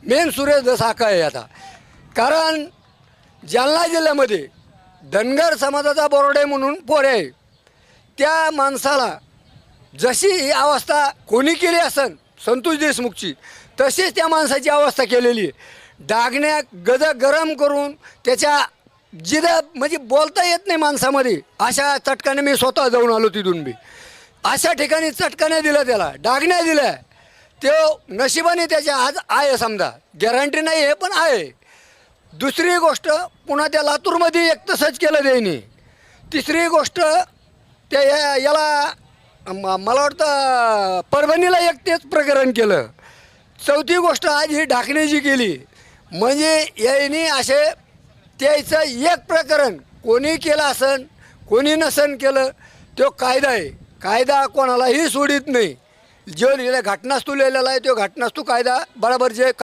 Main Suresh दसाका आहे आता. कारण जालना जिल्ह्यामध्ये धनगर समाजाचा बोर्डे म्हणून पोर आहे. त्या माणसाला जशी ही अवस्था कोणी केली असन संतोष देशमुखची, तशीच त्या माणसाची अवस्था केलेली आहे. डागण्या गरम करून त्याच्या जिथं म्हणजे बोलता येत नाही माणसामध्ये, अशा चटकाने मी स्वतः जाऊन आलो तिथून बी. अशा ठिकाणी चटकाने दिलं, त्याला डागण्या दिल्या. तो नशिबाने त्याच्या आज आहे, समजा गॅरंटी नाही आहे पण आहे. दुसरी गोष्ट पुन्हा त्या लातूरमध्ये एक तसंच केलं त्यांनी. तिसरी गोष्ट त्या याला मला वाटतं परभणीला एक तेच प्रकरण केलं. चौथी गोष्ट आज ही ढाकण्याची केली. म्हणजे याने असे त्याचं एक प्रकरण कोणी केलं असन कोणी नसन केलं, तो कायदा आहे. कायदा कोणालाही सोडित नाही. जो लिहिला घटनास्तू लिहिलेला आहे तो घटनास्तू कायदा बरोबर जे